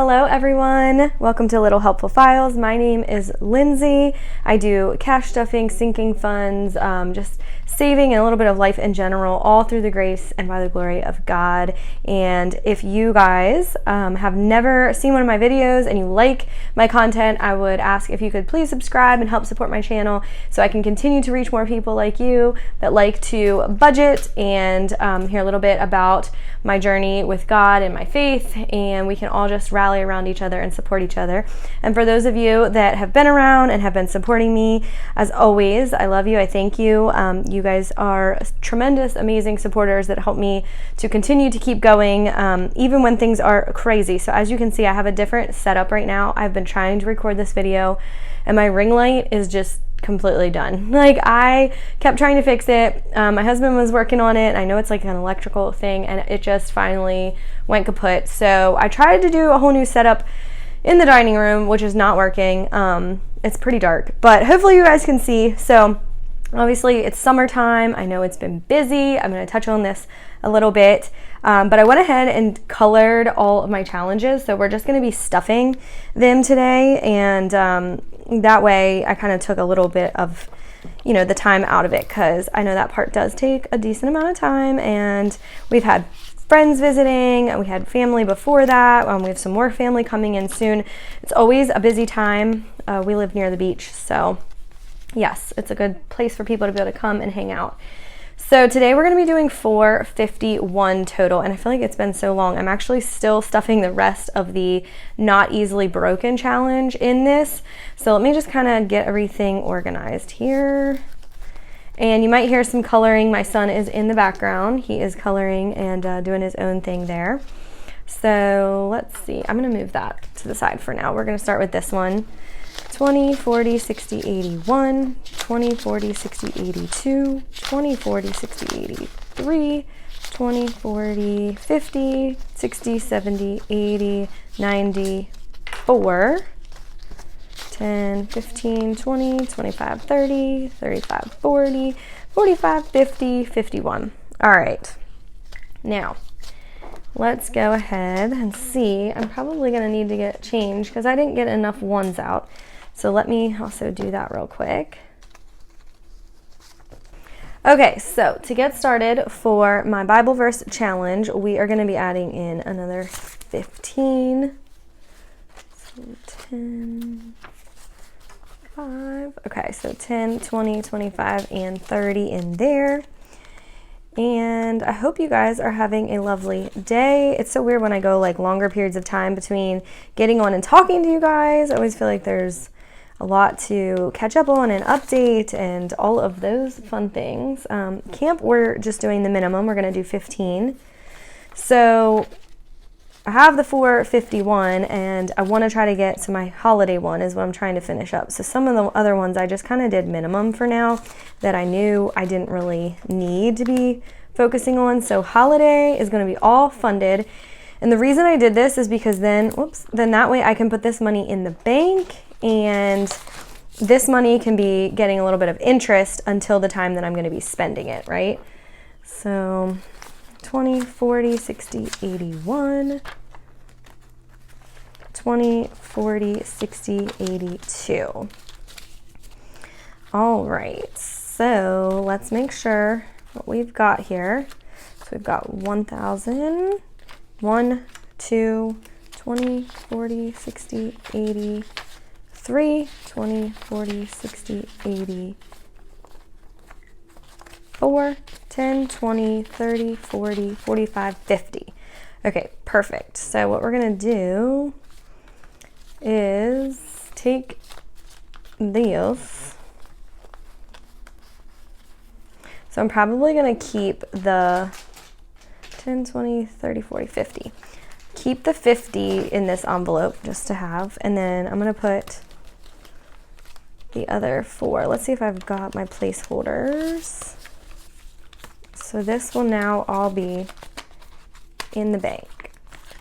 Hello everyone, welcome to Little Helpful Files. My name is Lindsay. I do cash stuffing, sinking funds, just saving and a little bit of life in general, all through the grace and by the glory of God. And if you guys have never seen one of my videos and you like my content, I would ask if you could please subscribe and help support my channel so I can continue to reach more people like you that like to budget and hear a little bit about my journey with God and my faith, and we can all just rally around each other and support each other. And for those of you that have been around and have been supporting me, as always, I love you. I thank you. You guys are tremendous, amazing supporters that help me to continue to keep going, even when things are crazy. So as you can see, I have a different setup right now. I've been trying to record this video, and my ring light is just completely done. Like, I kept trying to fix it. My husband was working on it. I know it's like an electrical thing, and it just finally went kaput. So I tried to do a whole new setup in the dining room, which is not working. It's pretty dark, but hopefully you guys can see. So obviously it's summertime. I know it's been busy. I'm going to touch on this a little bit, but I went ahead and colored all of my challenges. So we're just going to be stuffing them today, and that way I kind of took a little bit of, you know, the time out of it, because I know that part does take a decent amount of time, and we've had friends visiting, and we had family before that. We have some more family coming in soon. It's always a busy time. We live near the beach, so yes, it's a good place for people to be able to come and hang out. So today we're going to be doing 451 total, and I feel like it's been so long. I'm actually still stuffing the rest of the not easily broken challenge in this. So let me just kind of get everything organized here. And you might hear some coloring. My son is in the background. He is coloring and doing his own thing there. So let's see. I'm going to move that to the side for now. We're going to start with this one. 20, 40, 60, 81, 20, 40, 60, 82, 20, 40, 60, 83, 20, 40, 50, 60, 70, 80, 94, 10, 15, 20, 25, 30, 35, 40, 45, 50, 51. All right. Now, let's go ahead and see. I'm probably going to need to get changed because I didn't get enough ones out. So let me also do that real quick. Okay, so to get started for my Bible verse challenge, we are going to be adding in another 15. So 10, 5. Okay, so 10, 20, 25, and 30 in there. And I hope you guys are having a lovely day. It's so weird when I go like longer periods of time between getting on and talking to you guys. I always feel like there's a lot to catch up on and update and all of those fun things. Camp, we're just doing the minimum. We're going to do 15. So I have the 451, and I want to try to get to my holiday one is what I'm trying to finish up. So some of the other ones I just kind of did minimum for now that I knew I didn't really need to be focusing on. So holiday is going to be all funded. And the reason I did this is because then that way I can put this money in the bank, and this money can be getting a little bit of interest until the time that I'm going to be spending it, right? So 20, 40, 60, 81, 20, 40, 60, 82. All right, so let's make sure what we've got here. So we've got 1,000, 1, 2, 20, 40, 60, 80, 3, 20, 40, 60, 80, 4, 10, 20, 30, 40, 45, 50. Okay, perfect. So what we're going to do is take these. So I'm probably going to keep the 10, 20, 30, 40, 50. Keep the 50 in this envelope just to have, and then I'm going to put the other 4. Let's see if I've got my placeholders. So this will now all be in the bank.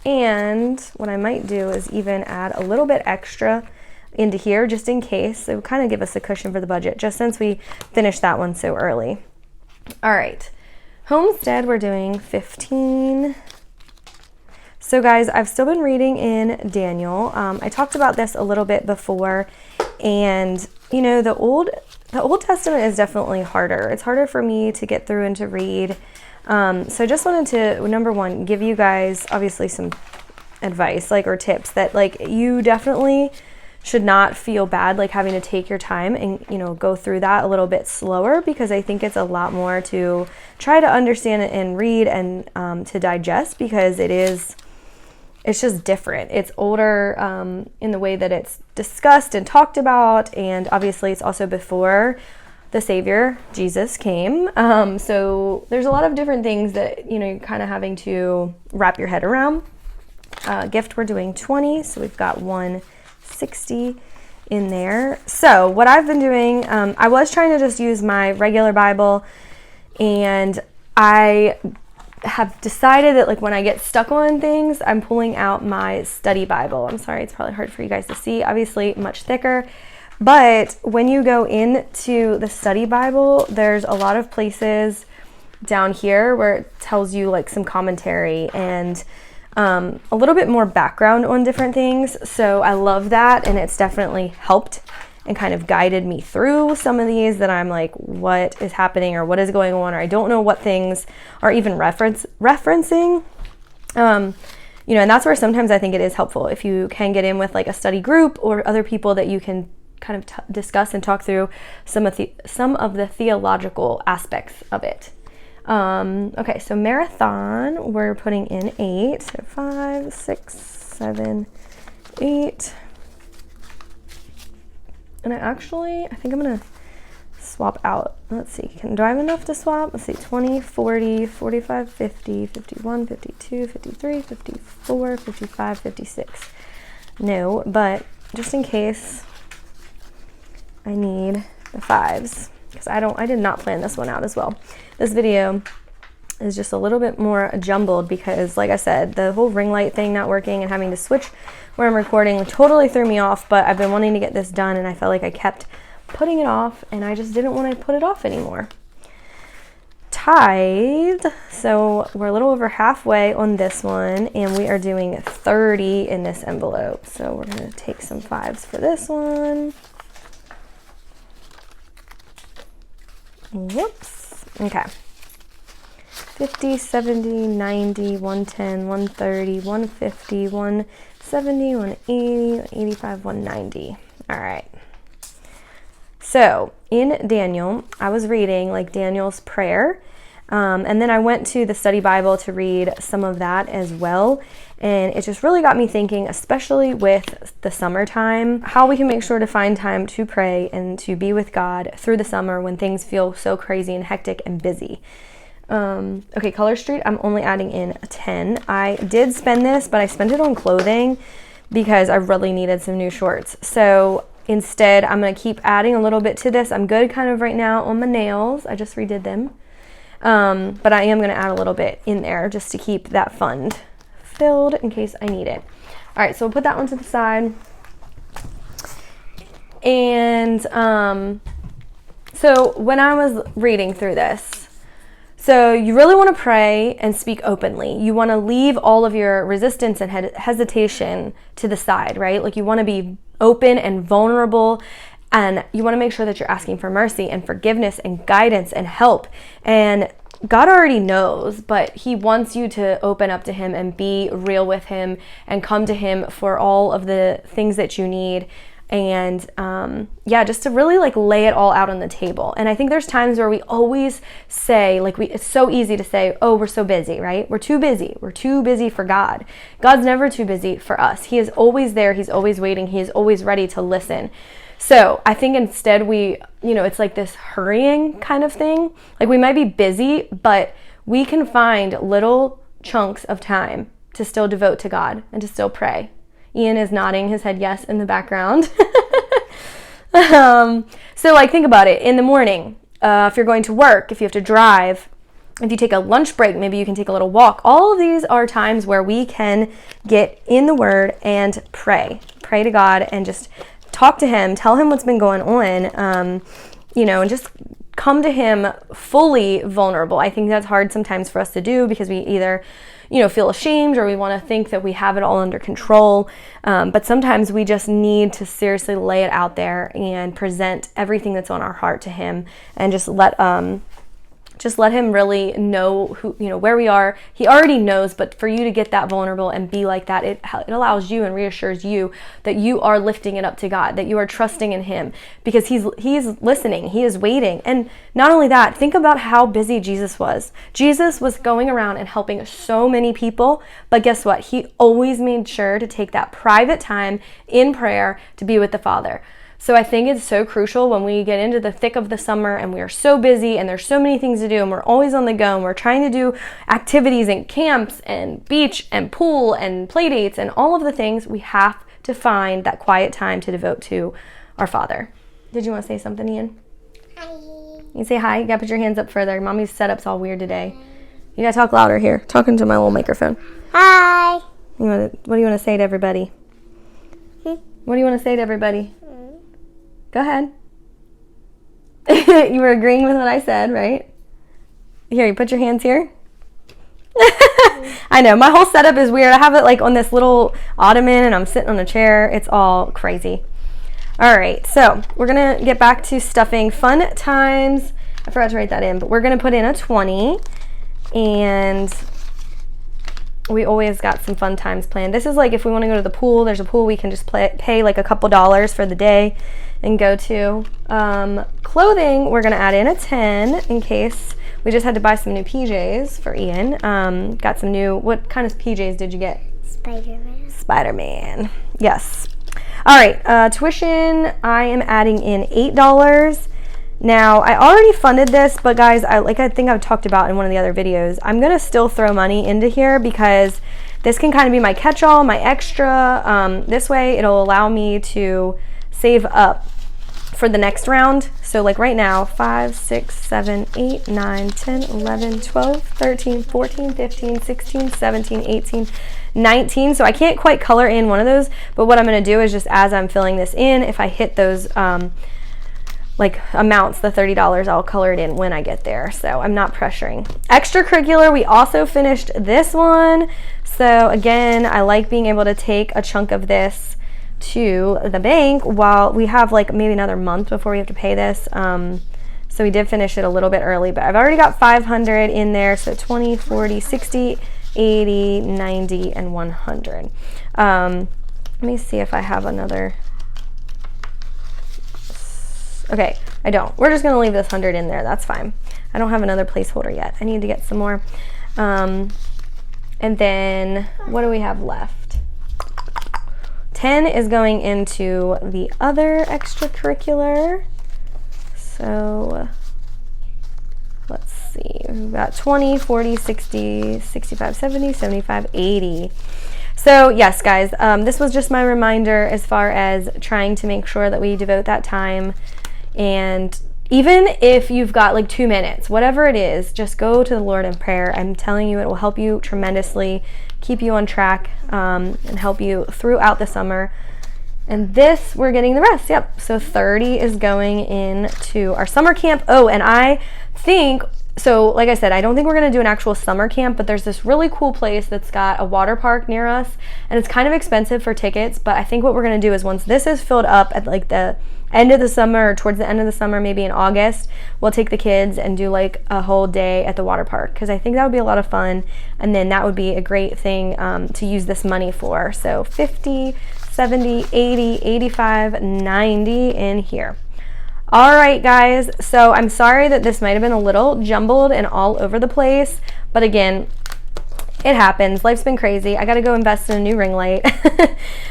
And what I might do is even add a little bit extra into here just in case. It would kind of give us a cushion for the budget, just since we finished that one so early. All right, homestead, we're doing 15. So guys, I've still been reading in Daniel. I talked about this a little bit before, and you know, the Old Testament is definitely harder. It's harder for me to get through and to read. So I just wanted to, number one, give you guys obviously some advice, like, or tips that, like, you definitely should not feel bad like having to take your time and, you know, go through that a little bit slower, because I think it's a lot more to try to understand it and read and to digest, because it's just different. It's older in the way that it's discussed and talked about, and obviously it's also before the Savior, Jesus, came. So there's a lot of different things that, you know, you're kind of having to wrap your head around. Gift, we're doing 20, so we've got 160 in there. So what I've been doing, I was trying to just use my regular Bible, and I have decided that, like, when I get stuck on things, I'm pulling out my study Bible. I'm sorry, it's probably hard for you guys to see, obviously much thicker, but when you go into the study Bible, there's a lot of places down here where it tells you, like, some commentary and a little bit more background on different things. So I love that, and it's definitely helped and kind of guided me through some of these that I'm like, what is happening, or what is going on, or I don't know what things are even referencing. You know, and that's where sometimes I think it is helpful if you can get in with, like, a study group or other people that you can kind of discuss and talk through some of the theological aspects of it. Okay, so marathon, we're putting in 8, so 5, 6, 7, 8. And I think I'm gonna swap out. Let's see, do I have enough to swap? Let's see, 20, 40, 45, 50, 51, 52, 53, 54, 55, 56. No, but just in case I need the 5s, because I did not plan this one out as well. This video is just a little bit more jumbled because, like I said, the whole ring light thing not working and having to switch where I'm recording totally threw me off, but I've been wanting to get this done, and I felt like I kept putting it off, and I just didn't want to put it off anymore. Tithe, so we're a little over halfway on this one, and we are doing 30 in this envelope. So we're going to take some 5s for this one. Whoops. Okay. 50, 70, 90, 110, 130, 150, 170, 180, 185, 190. All right. So in Daniel, I was reading, like, Daniel's prayer, and then I went to the study Bible to read some of that as well. And it just really got me thinking, especially with the summertime, how we can make sure to find time to pray and to be with God through the summer when things feel so crazy and hectic and busy. Okay, Color Street, I'm only adding in 10. I did spend this, but I spent it on clothing because I really needed some new shorts. So instead, I'm going to keep adding a little bit to this. I'm good kind of right now on my nails. I just redid them. But I am going to add a little bit in there just to keep that fund filled in case I need it. All right, so we'll put that one to the side. And so when I was reading through this, so you really want to pray and speak openly. You want to leave all of your resistance and hesitation to the side, right? Like, you want to be open and vulnerable, and you want to make sure that you're asking for mercy and forgiveness and guidance and help. And God already knows, but he wants you to open up to him and be real with him and come to him for all of the things that you need. And yeah, just to really, like, lay it all out on the table. And I think there's times where we always say, like, it's so easy to say, oh, we're so busy, right? We're too busy. We're too busy for God. God's never too busy for us. He is always there. He's always waiting. He is always ready to listen. So I think instead it's like this hurrying kind of thing. Like, we might be busy, but we can find little chunks of time to still devote to God and to still pray. Ian is nodding his head yes in the background. So, like, think about it. In the morning, if you're going to work, if you have to drive, if you take a lunch break, maybe you can take a little walk. All of these are times where we can get in the Word and pray to God and just talk to him, tell him what's been going on, and just come to him fully vulnerable. I think that's hard sometimes for us to do because we either, feel ashamed or we want to think that we have it all under control. But sometimes we just need to seriously lay it out there and present everything that's on our heart to him, and just let him really know where we are. He already knows, but for you to get that vulnerable and be like that, it allows you and reassures you that you are lifting it up to God, that you are trusting in him, because he's listening, he is waiting. And not only that, think about how busy Jesus was. Jesus was going around and helping so many people, but guess what? He always made sure to take that private time in prayer to be with the Father. So I think it's so crucial when we get into the thick of the summer and we are so busy and there's so many things to do and we're always on the go and we're trying to do activities and camps and beach and pool and play dates and all of the things, we have to find that quiet time to devote to our Father. Did you want to say something, Ian? Hi. You say hi? You gotta put your hands up further. Mommy's setup's all weird today. You gotta talk louder here. Talking to my little microphone. Hi. What do you want to say to everybody? What do you want to say to everybody? Go ahead. You were agreeing with what I said, right? Here, you put your hands here. I know, my whole setup is weird. I have it like on this little ottoman and I'm sitting on a chair. It's all crazy. All right, so we're going to get back to stuffing. Fun times. I forgot to write that in, but we're going to put in a 20. And we always got some fun times planned. This is like if we want to go to the pool, there's a pool we can just pay like a couple dollars for the day and go to. Clothing, we're going to add in a 10 in case. We just had to buy some new PJs for Ian. Got some new, what kind of PJs did you get? Spider-Man. Spider-Man, yes. All right, tuition, I am adding in $8. Now, I already funded this, but guys, I think I've talked about in one of the other videos, I'm going to still throw money into here because this can kind of be my catch-all, my extra. This way, it'll allow me to save up for the next round. So like right now, 5, 6, 7, 8, 9, 10, 11, 12, 13, 14, 15, 16, 17, 18, 19. So I can't quite color in one of those, but what I'm going to do is just as I'm filling this in, if I hit those like amounts, the $30, I'll color it in when I get there. So I'm not pressuring. Extracurricular, we also finished this one. So again, I like being able to take a chunk of this to the bank while we have like maybe another month before we have to pay this. So we did finish it a little bit early, but I've already got 500 in there. So 20, 40, 60, 80, 90, and 100. Let me see if I have another. Okay, I don't. We're just gonna leave this 100 in there. That's fine. I don't have another placeholder yet. I need to get some more. And then what do we have left? 10 is going into the other extracurricular. So let's see. We've got 20, 40, 60, 65, 70, 75, 80. So yes, guys, this was just my reminder as far as trying to make sure that we devote that time. And even if you've got like 2 minutes, whatever it is, just go to the Lord in prayer. I'm telling you, it will help you tremendously, keep you on track, and help you throughout the summer. And this, we're getting the rest. Yep. So 30 is going into our summer camp. Oh, and I think, so like I said, I don't think we're going to do an actual summer camp, but there's this really cool place that's got a water park near us, and it's kind of expensive for tickets. But I think what we're going to do is once this is filled up at like the end of the summer, or towards the end of the summer, maybe in August, we'll take the kids and do like a whole day at the water park, because I think that would be a lot of fun, and then that would be a great thing to use this money for. So 50, 70, 80, 85, 90 in here. All right, guys, so I'm sorry that this might have been a little jumbled and all over the place, but again, it happens. Life's been crazy. I got to go invest in a new ring light.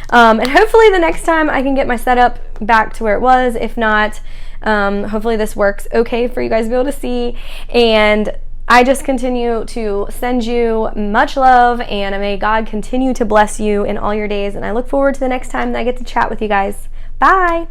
And hopefully the next time I can get my setup back to where it was. If not, hopefully this works okay for you guys to be able to see. And I just continue to send you much love, and may God continue to bless you in all your days. And I look forward to the next time that I get to chat with you guys. Bye.